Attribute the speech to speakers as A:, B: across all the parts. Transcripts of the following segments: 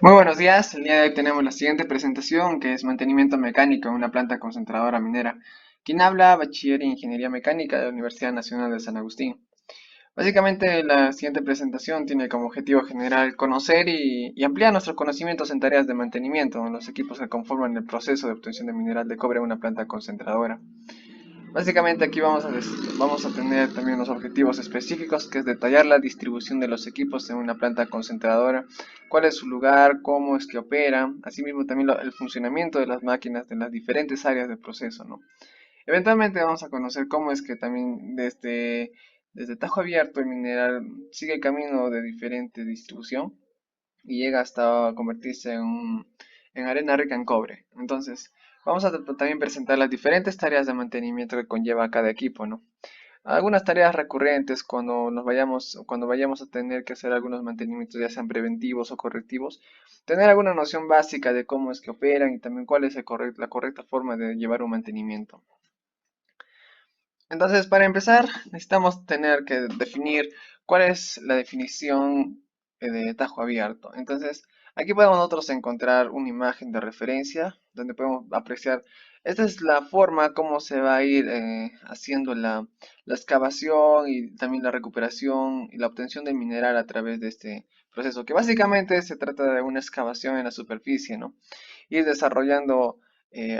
A: Muy buenos días, el día de hoy tenemos la siguiente presentación que es mantenimiento mecánico en una planta concentradora minera. Quien habla, bachiller en Ingeniería Mecánica de la Universidad Nacional de San Agustín. Básicamente la siguiente presentación tiene como objetivo general conocer y ampliar nuestros conocimientos en tareas de mantenimiento en los equipos que conforman el proceso de obtención de mineral de cobre en una planta concentradora. Básicamente aquí vamos a tener también los objetivos específicos, que es detallar la distribución de los equipos en una planta concentradora, cuál es su lugar, cómo es que operan, asimismo también el funcionamiento de las máquinas de las diferentes áreas del proceso, ¿no? Eventualmente vamos a conocer cómo es que también desde tajo abierto el mineral sigue el camino de diferente distribución y llega hasta convertirse en arena rica en cobre. Entonces, vamos a también presentar las diferentes tareas de mantenimiento que conlleva cada equipo, ¿no? Algunas tareas recurrentes cuando vayamos a tener que hacer algunos mantenimientos, ya sean preventivos o correctivos, tener alguna noción básica de cómo es que operan y también cuál es la correcta forma de llevar un mantenimiento. Entonces, para empezar, necesitamos tener que definir cuál es la definición de tajo abierto. Entonces, aquí podemos nosotros encontrar una imagen de referencia donde podemos apreciar, esta es la forma como se va a ir haciendo la excavación y también la recuperación y la obtención del mineral a través de este proceso, que básicamente se trata de una excavación en la superficie, ¿no? Ir desarrollando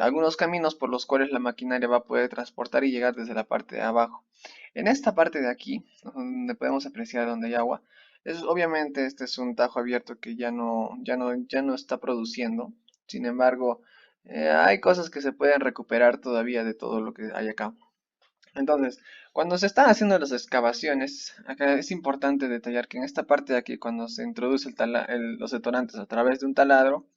A: algunos caminos por los cuales la maquinaria va a poder transportar y llegar desde la parte de abajo. En esta parte de aquí, donde podemos apreciar donde hay agua, obviamente este es un tajo abierto que ya no está produciendo. Sin embargo, hay cosas que se pueden recuperar todavía de todo lo que hay acá. Entonces, cuando se están haciendo las excavaciones, acá es importante detallar que en esta parte de aquí, cuando se introduce los detonantes a través de un taladro,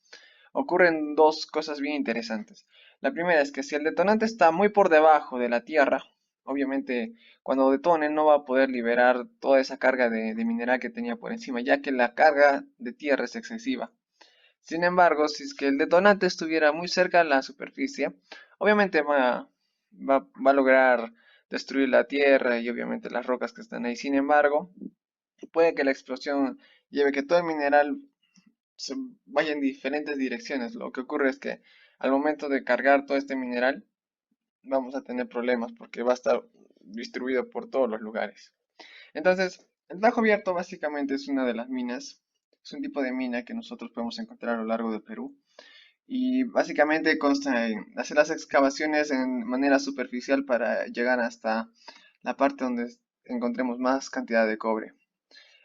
A: ocurren dos cosas bien interesantes. La primera es que si el detonante está muy por debajo de la tierra, obviamente cuando detone no va a poder liberar toda esa carga de mineral que tenía por encima, ya que la carga de tierra es excesiva. Sin embargo, si es que el detonante estuviera muy cerca de la superficie, obviamente va a lograr destruir la tierra y obviamente las rocas que están ahí. Sin embargo, puede que la explosión lleve que todo el mineral se vaya en diferentes direcciones. Lo que ocurre es que al momento de cargar todo este mineral, vamos a tener problemas porque va a estar distribuido por todos los lugares. Entonces, el Tajo Abierto básicamente es una de las minas, es un tipo de mina que nosotros podemos encontrar a lo largo de Perú. Y básicamente consta en hacer las excavaciones en manera superficial para llegar hasta la parte donde encontremos más cantidad de cobre.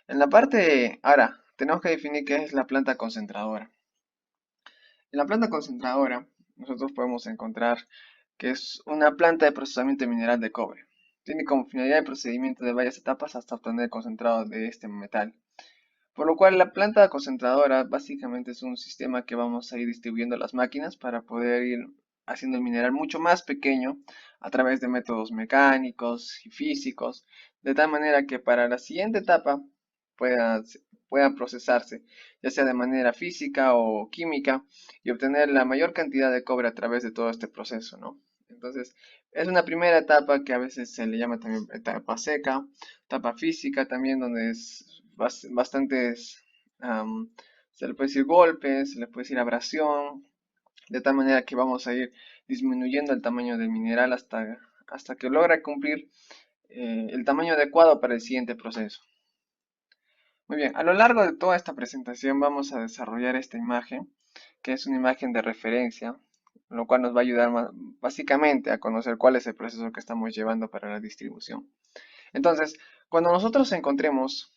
A: En la parte, ahora, tenemos que definir qué es la planta concentradora. En la planta concentradora, nosotros podemos encontrar que es una planta de procesamiento mineral de cobre. Tiene como finalidad el procedimiento de varias etapas hasta obtener el concentrado de este metal. Por lo cual la planta concentradora básicamente es un sistema que vamos a ir distribuyendo a las máquinas para poder ir haciendo el mineral mucho más pequeño a través de métodos mecánicos y físicos, de tal manera que para la siguiente etapa pueda, pueda procesarse, ya sea de manera física o química, y obtener la mayor cantidad de cobre a través de todo este proceso, ¿no? Entonces, es una primera etapa que a veces se le llama también etapa seca, etapa física también, donde es bastantes, am, se le puede decir golpes, se le puede decir abrasión, de tal manera que vamos a ir disminuyendo el tamaño del mineral hasta que logra cumplir el tamaño adecuado para el siguiente proceso. Muy bien, a lo largo de toda esta presentación vamos a desarrollar esta imagen, que es una imagen de referencia, lo cual nos va a ayudar básicamente a conocer cuál es el proceso que estamos llevando para la distribución. Entonces, cuando nosotros encontremos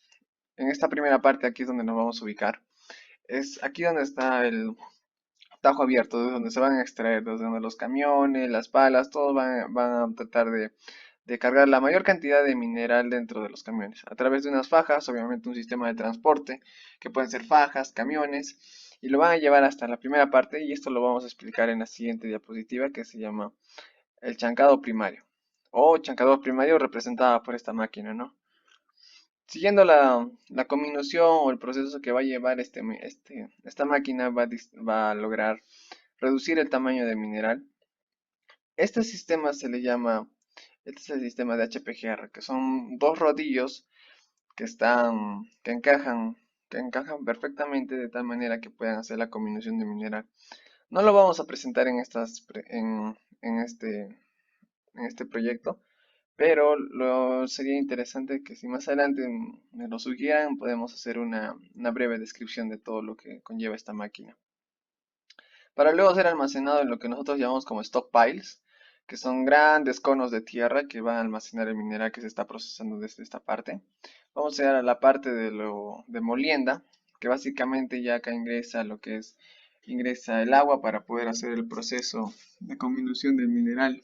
A: en esta primera parte, aquí es donde nos vamos a ubicar, es aquí donde está el tajo abierto, de donde se van a extraer, desde donde los camiones, las palas, todos van a tratar de cargar la mayor cantidad de mineral dentro de los camiones, a través de unas fajas, obviamente un sistema de transporte, que pueden ser fajas, camiones, y lo van a llevar hasta la primera parte, y esto lo vamos a explicar en la siguiente diapositiva, que se llama el chancado primario, o chancador primario representada por esta máquina, ¿no? Siguiendo la combinación o el proceso que va a llevar esta máquina va a lograr reducir el tamaño del mineral. Este sistema se le llama, este es el sistema de HPGR, que son dos rodillos que encajan que encajan perfectamente de tal manera que puedan hacer la combinación de mineral. No lo vamos a presentar en este proyecto, pero sería interesante que si más adelante me lo sugieran, podemos hacer una breve descripción de todo lo que conlleva esta máquina. Para luego ser almacenado en lo que nosotros llamamos como stockpiles, que son grandes conos de tierra que van a almacenar el mineral que se está procesando desde esta parte. Vamos a llegar a la parte de molienda, que básicamente ya acá ingresa ingresa el agua para poder hacer el proceso de combinación del mineral.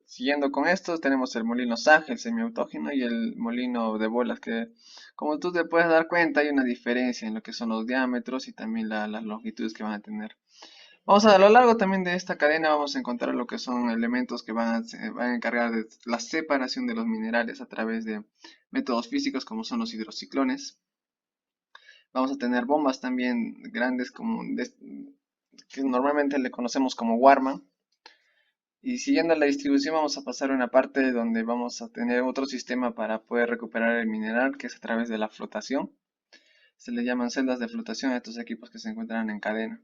A: Siguiendo con esto, tenemos el molino Sage, el semiautógeno, y el molino de bolas, que como tú te puedes dar cuenta, hay una diferencia en lo que son los diámetros y también las longitudes que van a tener. A lo largo también de esta cadena vamos a encontrar lo que son elementos que van a encargar de la separación de los minerales a través de métodos físicos como son los hidrociclones. Vamos a tener bombas también grandes que normalmente le conocemos como Warman. Y siguiendo la distribución vamos a pasar a una parte donde vamos a tener otro sistema para poder recuperar el mineral, que es a través de la flotación. Se le llaman celdas de flotación a estos equipos que se encuentran en cadena.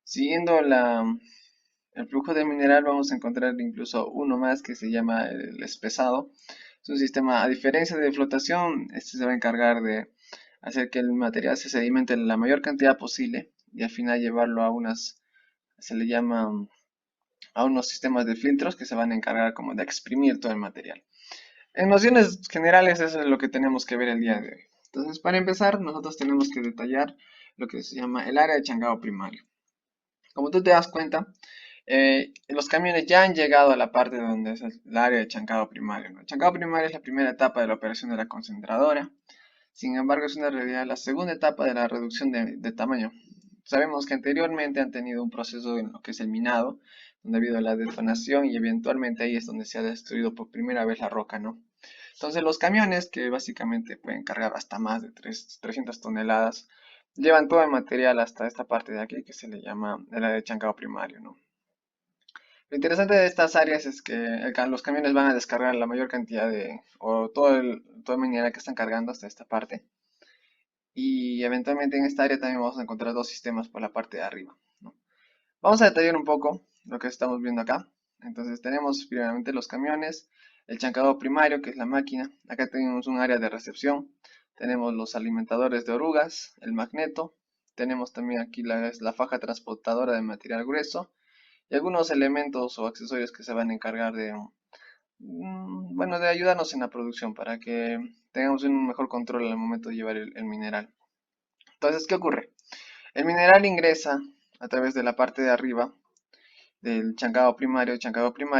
A: Siguiendo el flujo de mineral vamos a encontrar incluso uno más que se llama el espesado. Es un sistema, a diferencia de flotación, este se va a encargar de hacer que el material se sedimente en la mayor cantidad posible y al final llevarlo se le llama a unos sistemas de filtros que se van a encargar como de exprimir todo el material. En nociones generales eso es lo que tenemos que ver el día de hoy. Entonces, para empezar, nosotros tenemos que detallar lo que se llama el área de changado primario. Como tú te das cuenta, los camiones ya han llegado a la parte donde es el área de chancado primario, ¿no? El chancado primario es la primera etapa de la operación de la concentradora. Sin embargo, es una realidad la segunda etapa de la reducción de tamaño. Sabemos que anteriormente han tenido un proceso en lo que es el minado, donde ha habido la detonación y eventualmente ahí es donde se ha destruido por primera vez la roca, ¿no? Entonces los camiones, que básicamente pueden cargar hasta más de 300 toneladas, llevan todo el material hasta esta parte de aquí que se le llama el área de chancado primario, ¿no? Lo interesante de estas áreas es que los camiones van a descargar la mayor cantidad o todo el mineral que están cargando hasta esta parte. Y eventualmente en esta área también vamos a encontrar dos sistemas por la parte de arriba, ¿no? Vamos a detallar un poco lo que estamos viendo acá. Entonces tenemos primeramente los camiones, el chancador primario, que es la máquina. Acá tenemos un área de recepción. Tenemos los alimentadores de orugas, el magneto. Tenemos también aquí la faja transportadora de material grueso y algunos elementos o accesorios que se van a encargar bueno, de ayudarnos en la producción para que tengamos un mejor control al momento de llevar el mineral. Entonces, ¿qué ocurre? El mineral ingresa a través de la parte de arriba del chancado primario,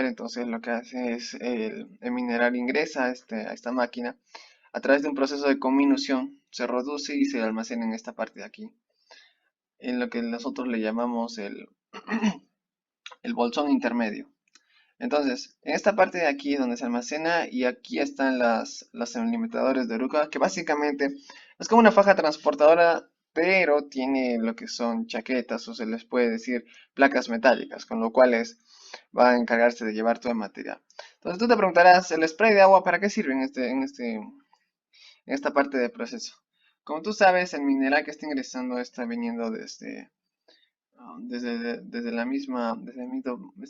A: entonces lo que hace es el mineral ingresa a esta máquina a través de un proceso de comminución, se reduce y se almacena en esta parte de aquí, en lo que nosotros le llamamos el bolsón intermedio. Entonces, en esta parte de aquí es donde se almacena y aquí están los alimentadores de oruga, que básicamente es como una faja transportadora, pero tiene lo que son chaquetas o se les puede decir placas metálicas, con lo cual va a encargarse de llevar todo el material. Entonces tú te preguntarás, ¿el spray de agua para qué sirve en esta parte del proceso? Como tú sabes, el mineral que está ingresando está viniendo desde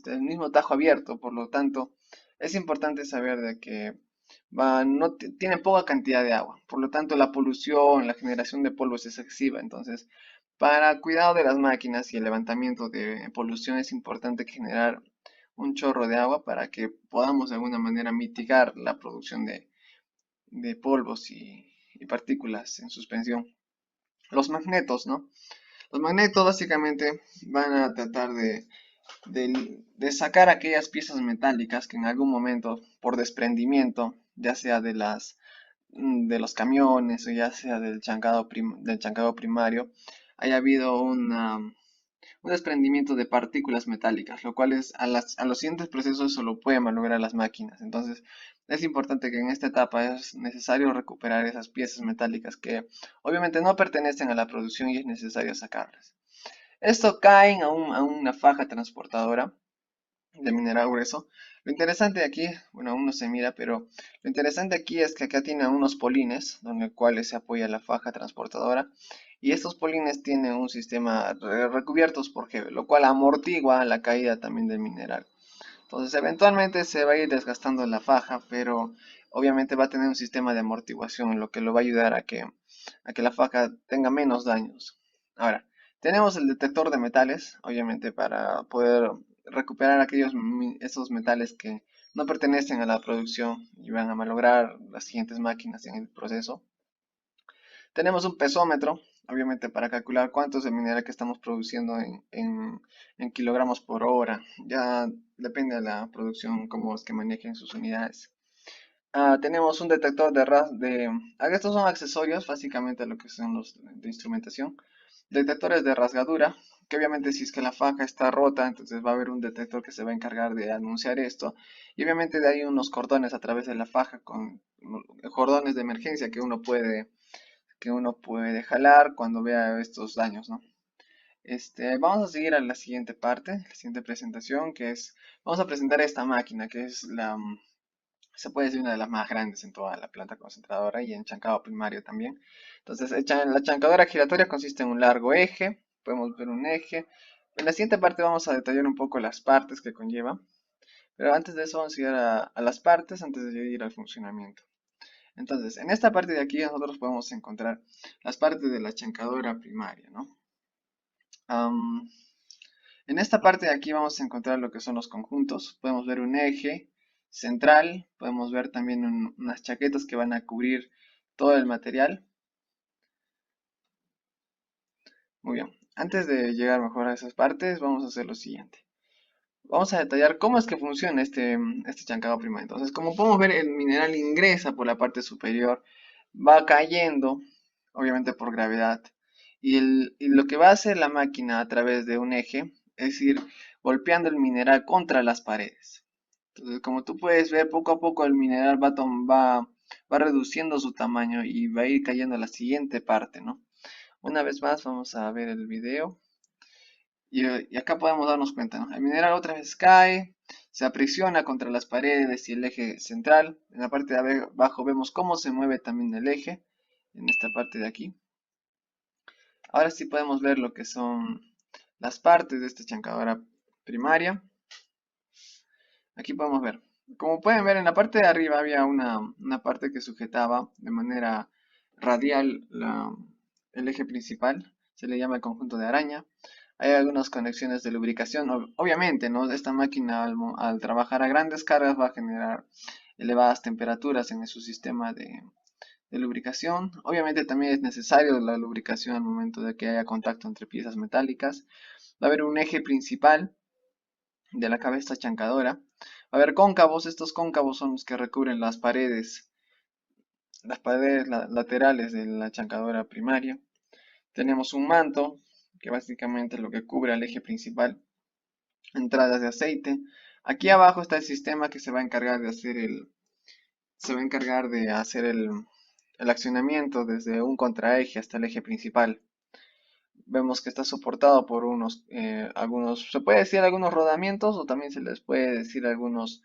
A: el mismo tajo abierto, por lo tanto, es importante saber de que no tiene poca cantidad de agua, por lo tanto la polución, la generación de polvo es excesiva, entonces para el cuidado de las máquinas y el levantamiento de polución es importante generar un chorro de agua para que podamos de alguna manera mitigar la producción de polvos y partículas en suspensión. Los magnetos, ¿no? Los magnetos básicamente van a tratar de sacar aquellas piezas metálicas que en algún momento, por desprendimiento, ya sea de los camiones o ya sea del chancado primario, haya habido un desprendimiento de partículas metálicas, lo cual a los siguientes procesos solo pueden malograr las máquinas. Entonces, es importante que en esta etapa es necesario recuperar esas piezas metálicas que obviamente no pertenecen a la producción y es necesario sacarlas. Esto cae a una faja transportadora de mineral grueso. Lo interesante aquí, bueno, aún no se mira, pero lo interesante aquí es que acá tiene unos polines, donde cuales se apoya la faja transportadora, y estos polines tienen un sistema recubiertos por gel, lo cual amortigua la caída también del mineral. Entonces, eventualmente se va a ir desgastando la faja, pero obviamente va a tener un sistema de amortiguación, lo que lo va a ayudar a que la faja tenga menos daños. Ahora, tenemos el detector de metales, obviamente para poder recuperar esos metales que no pertenecen a la producción y van a malograr las siguientes máquinas en el proceso. Tenemos un pesómetro, obviamente para calcular cuánto es el mineral que estamos produciendo en kilogramos por hora. Ya depende de la producción, cómo es que manejen sus unidades. Tenemos un detector estos son accesorios, básicamente lo que son los de instrumentación. Detectores de rasgadura, que obviamente si es que la faja está rota, entonces va a haber un detector que se va a encargar de anunciar esto. Y obviamente de ahí unos cordones a través de la faja con cordones de emergencia que uno puede jalar cuando vea estos daños, ¿no? Vamos a seguir a la siguiente parte, la siguiente presentación, vamos a presentar esta máquina, que es se puede decir una de las más grandes en toda la planta concentradora y en chancado primario también. Entonces, la chancadora giratoria consiste en un largo eje, podemos ver un eje. En la siguiente parte vamos a detallar un poco las partes que conlleva, pero antes de eso vamos a ir a las partes antes de ir al funcionamiento. Entonces, en esta parte de aquí nosotros podemos encontrar las partes de la chancadora primaria, ¿no? Am, en esta parte de aquí vamos a encontrar lo que son los conjuntos. Podemos ver un eje central, podemos ver también unas chaquetas que van a cubrir todo el material. Muy bien, antes de llegar mejor a esas partes, vamos a hacer lo siguiente. Vamos a detallar cómo es que funciona este chancado primario. Entonces, como podemos ver, el mineral ingresa por la parte superior, va cayendo, obviamente por gravedad, y lo que va a hacer la máquina a través de un eje es ir golpeando el mineral contra las paredes. Entonces, como tú puedes ver, poco a poco el mineral va reduciendo su tamaño y va a ir cayendo a la siguiente parte, ¿no? Una vez más, vamos a ver el video. Y acá podemos darnos cuenta, ¿no? El mineral otra vez cae, se aprisiona contra las paredes y el eje central. En la parte de abajo vemos cómo se mueve también el eje, en esta parte de aquí. Ahora sí podemos ver lo que son las partes de esta chancadora primaria. Aquí podemos ver. Como pueden ver, en la parte de arriba había una parte que sujetaba de manera radial el eje principal. Se le llama el conjunto de araña. Hay algunas conexiones de lubricación. Obviamente, ¿no? Esta máquina al trabajar a grandes cargas va a generar elevadas temperaturas en su sistema de lubricación. Obviamente también es necesario la lubricación al momento de que haya contacto entre piezas metálicas. Va a haber un eje principal de la cabeza chancadora. Va a haber cóncavos. Estos cóncavos son los que recubren las paredes laterales de la chancadora primaria. Tenemos un manto, que básicamente es lo que cubre al eje principal. Entradas de aceite. Aquí abajo está el sistema que se va a encargar el accionamiento desde un contraeje hasta el eje principal. Vemos que está soportado por se puede decir algunos rodamientos o también se les puede decir algunos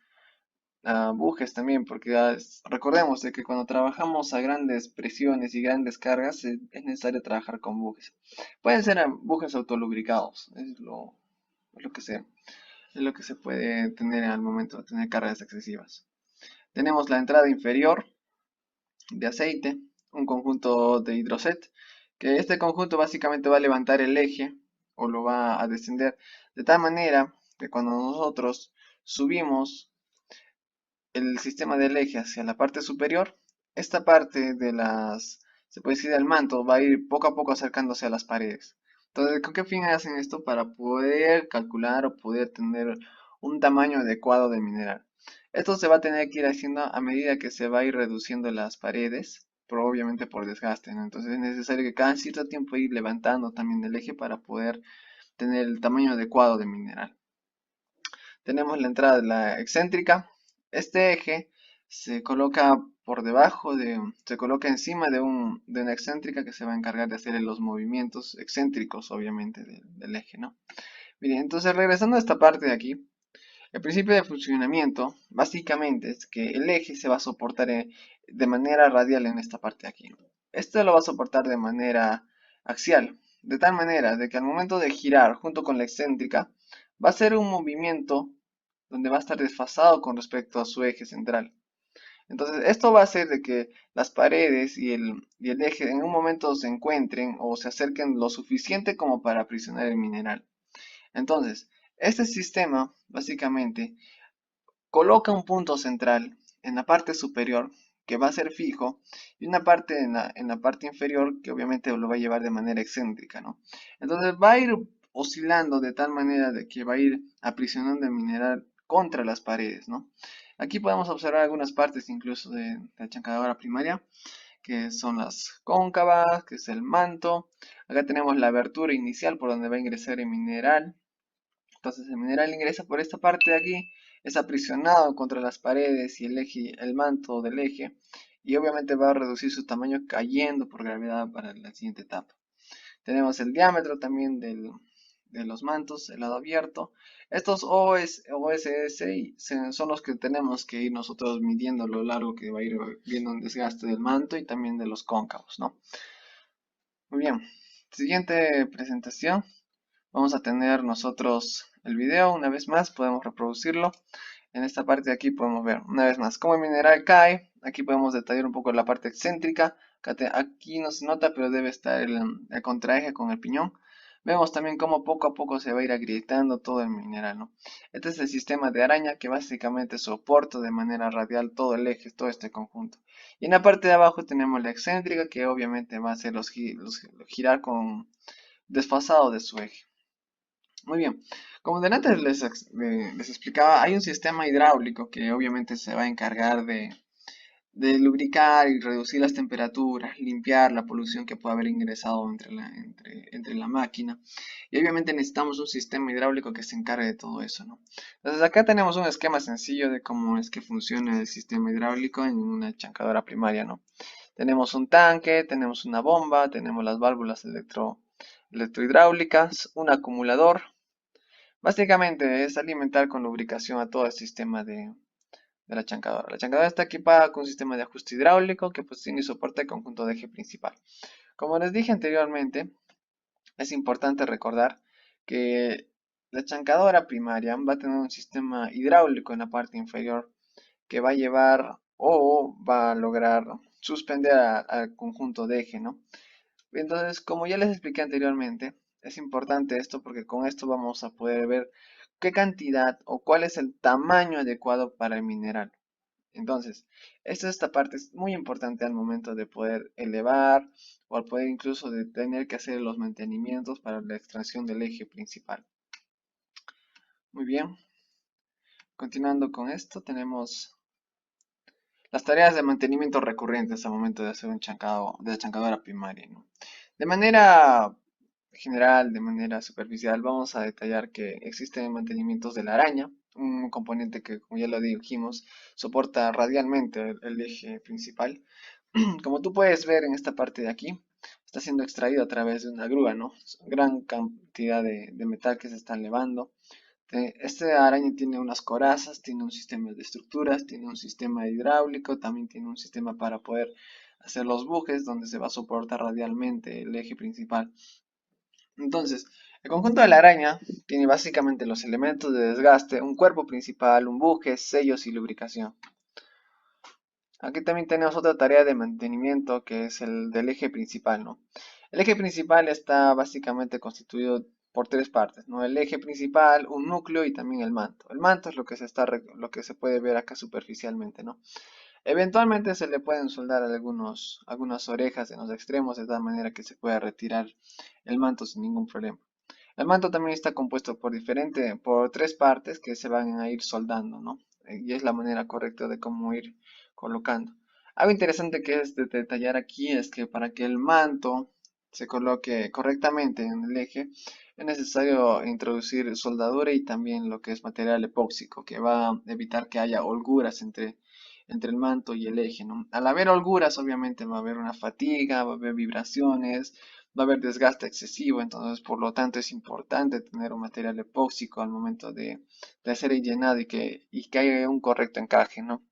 A: bujes también, porque recordemos de que cuando trabajamos a grandes presiones y grandes cargas es necesario trabajar con bujes. Pueden ser bujes autolubricados, es lo que se puede tener al momento de tener cargas excesivas. Tenemos la entrada inferior de aceite, un conjunto de hidroset, que este conjunto básicamente va a levantar el eje o lo va a descender de tal manera que cuando nosotros subimos el sistema del eje hacia la parte superior, esta parte se puede decir del manto, va a ir poco a poco acercándose a las paredes. Entonces, ¿con qué fin hacen esto? Para poder calcular o poder tener un tamaño adecuado de mineral. Esto se va a tener que ir haciendo a medida que se va a ir reduciendo las paredes, pero obviamente por desgaste, ¿no? Entonces es necesario que cada cierto tiempo ir levantando también el eje para poder tener el tamaño adecuado de mineral. Tenemos la entrada de la excéntrica. Este eje se coloca encima de una excéntrica que se va a encargar de hacer los movimientos excéntricos, obviamente, del eje, ¿no? Bien, entonces regresando a esta parte de aquí, El principio de funcionamiento básicamente es que el eje se va a soportar de manera radial en esta parte de aquí. Esto lo va a soportar de manera axial, de tal manera de que al momento de girar junto con la excéntrica va a ser un movimiento donde va a estar desfasado con respecto a su eje central. Entonces, esto va a hacer de que las paredes y el eje en un momento se encuentren o se acerquen lo suficiente como para aprisionar el mineral. Entonces, este sistema básicamente coloca un punto central en la parte superior que va a ser fijo y una parte en la parte inferior que obviamente lo va a llevar de manera excéntrica, ¿no? Entonces va a ir oscilando de tal manera de que va a ir aprisionando el mineral contra las paredes, ¿no? Aquí podemos observar algunas partes incluso de la chancadora primaria, que son las cóncavas, que es el manto. Acá tenemos la abertura inicial por donde va a ingresar el mineral. Entonces el mineral ingresa por esta parte de aquí, es aprisionado contra las paredes y el eje, el manto del eje, y obviamente va a reducir su tamaño cayendo por gravedad para la siguiente etapa. Tenemos el diámetro también de los mantos, el lado abierto. Estos OSS son los que tenemos que ir nosotros midiendo a lo largo que va a ir viendo un desgaste del manto y también de los cóncavos, ¿no? Muy bien, siguiente presentación. Vamos a tener nosotros el video una vez más, podemos reproducirlo. En esta parte de aquí podemos ver una vez más cómo el mineral cae. Aquí podemos detallar un poco la parte excéntrica. Aquí no se nota, pero debe estar el contraeje con el piñón. Vemos también cómo poco a poco se va a ir agrietando todo el mineral, ¿no? Este es el sistema de araña que básicamente soporta de manera radial todo el eje, todo este conjunto. Y en la parte de abajo tenemos la excéntrica que obviamente va a hacer los girar con desfasado de su eje. Muy bien, como delante les explicaba, hay un sistema hidráulico que obviamente se va a encargar de lubricar y reducir las temperaturas, limpiar la polución que pueda haber ingresado entre la máquina. Y obviamente necesitamos un sistema hidráulico que se encargue de todo eso, ¿no? Entonces acá tenemos un esquema sencillo de cómo es que funciona el sistema hidráulico en una chancadora primaria, ¿no? Tenemos un tanque, tenemos una bomba, tenemos las válvulas electrohidráulicas, un acumulador. Básicamente es alimentar con lubricación a todo el sistema de la chancadora. La chancadora está equipada con un sistema de ajuste hidráulico que pues tiene soporte al conjunto de eje principal. Como les dije anteriormente, es importante recordar que la chancadora primaria va a tener un sistema hidráulico en la parte inferior que va a llevar o va a lograr suspender al conjunto de eje, ¿no? Entonces, como ya les expliqué anteriormente, es importante esto porque con esto vamos a poder ver qué cantidad o cuál es el tamaño adecuado para el mineral. Entonces, esta parte es muy importante al momento de poder elevar o al poder incluso de tener que hacer los mantenimientos para la extracción del eje principal. Muy bien, continuando con esto, tenemos las tareas de mantenimiento recurrentes al momento de hacer un chancado de la chancadora primaria, ¿no? De manera general, de manera superficial, vamos a detallar que existen mantenimientos de la araña, un componente que, como ya lo dijimos, soporta radialmente el eje principal. Como tú puedes ver en esta parte de aquí, está siendo extraído a través de una grúa, ¿no? Gran cantidad de metal que se está elevando. Este araña tiene unas corazas, tiene un sistema de estructuras, tiene un sistema hidráulico, también tiene un sistema para poder hacer los bujes donde se va a soportar radialmente el eje principal. Entonces, el conjunto de la araña tiene básicamente los elementos de desgaste, un cuerpo principal, un buje, sellos y lubricación. Aquí también tenemos otra tarea de mantenimiento que es el del eje principal, ¿no? El eje principal está básicamente constituido por tres partes, ¿no? El eje principal, un núcleo y también el manto. El manto es lo que se puede ver acá superficialmente, ¿no? Eventualmente se le pueden soldar algunas orejas en los extremos de tal manera que se pueda retirar el manto sin ningún problema. El manto también está compuesto por tres partes que se van a ir soldando, ¿no? Y es la manera correcta de cómo ir colocando. Algo interesante que es de detallar aquí es que para que el manto se coloque correctamente en el eje, es necesario introducir soldadura y también lo que es material epóxico, que va a evitar que haya holguras entre el manto y el eje, ¿no? Al haber holguras, obviamente va a haber una fatiga, va a haber vibraciones, va a haber desgaste excesivo, entonces por lo tanto es importante tener un material epóxico al momento de hacer el llenado y que haya un correcto encaje, ¿no?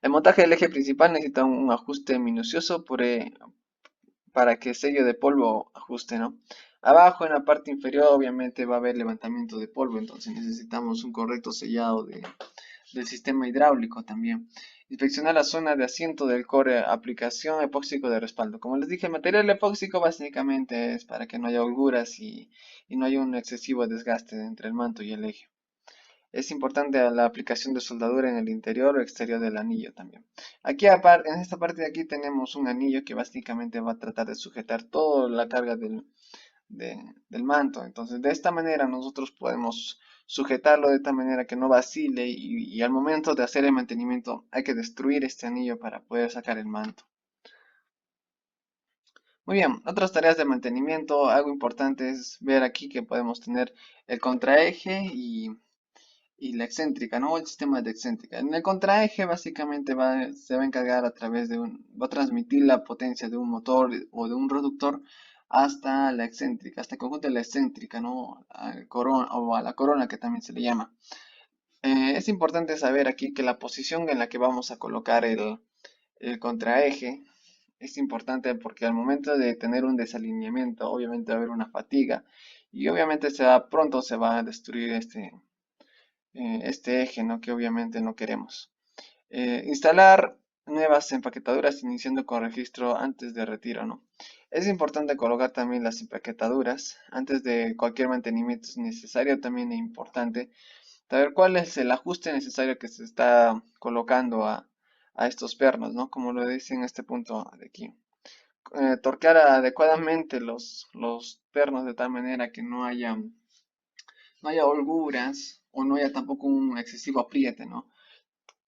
A: El montaje del eje principal necesita un ajuste minucioso para que el sello de polvo ajuste, ¿no? Abajo en la parte inferior obviamente va a haber levantamiento de polvo, entonces necesitamos un correcto sellado del sistema hidráulico también. Inspeccionar la zona de asiento del core, aplicación epóxico de respaldo. Como les dije, el material epóxico básicamente es para que no haya holguras y no haya un excesivo desgaste entre el manto y el eje. Es importante la aplicación de soldadura en el interior o exterior del anillo también. Aquí en esta parte de aquí tenemos un anillo que básicamente va a tratar de sujetar toda la carga del manto. Entonces de esta manera nosotros podemos sujetarlo de tal manera que no vacile y al momento de hacer el mantenimiento hay que destruir este anillo para poder sacar el manto. Muy bien, otras tareas de mantenimiento, algo importante es ver aquí que podemos tener el contraeje y la excéntrica, ¿no? El sistema de excéntrica. En el contraeje básicamente se va a encargar a través va a transmitir la potencia de un motor o de un reductor hasta la excéntrica, hasta el conjunto de la excéntrica, ¿no? O a la corona que también se le llama. Es importante saber aquí que la posición en la que vamos a colocar el contraeje es importante porque al momento de tener un desalineamiento, obviamente va a haber una fatiga y obviamente pronto se va a destruir este eje, ¿no? Que obviamente no queremos. Instalar nuevas empaquetaduras iniciando con registro antes de retiro, ¿no? Es importante colocar también las empaquetaduras antes de cualquier mantenimiento. Es necesario también e importante saber cuál es el ajuste necesario que se está colocando a estos pernos, ¿no? Como lo dice en este punto de aquí. Torquear adecuadamente los pernos de tal manera que no haya holguras o no haya tampoco un excesivo apriete, ¿no?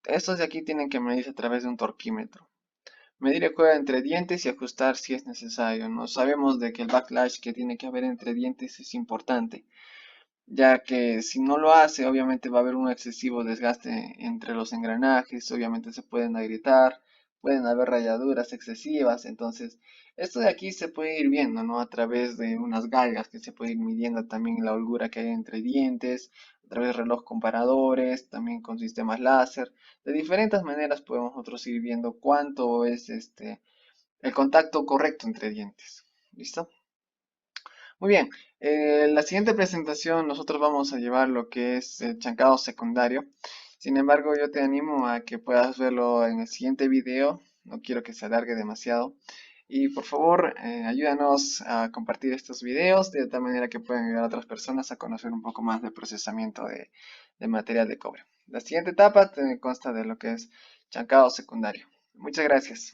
A: Estos de aquí tienen que medirse a través de un torquímetro. Medir el juego entre dientes y ajustar si es necesario, ¿no? Sabemos de que el backlash que tiene que haber entre dientes es importante, ya que si no lo hace, obviamente va a haber un excesivo desgaste entre los engranajes, obviamente se pueden agrietar, pueden haber rayaduras excesivas, entonces esto de aquí se puede ir viendo, ¿no? A través de unas galgas que se puede ir midiendo también la holgura que hay entre dientes, a través de reloj comparadores, también con sistemas láser, de diferentes maneras podemos nosotros ir viendo cuánto es el contacto correcto entre dientes, ¿listo? Muy bien, la siguiente presentación nosotros vamos a llevar lo que es el chancado secundario. Sin embargo, yo te animo a que puedas verlo en el siguiente video. No quiero que se alargue demasiado. Y por favor, ayúdanos a compartir estos videos de tal manera que puedan ayudar a otras personas a conocer un poco más del procesamiento de material de cobre. La siguiente etapa consta de lo que es chancado secundario. Muchas gracias.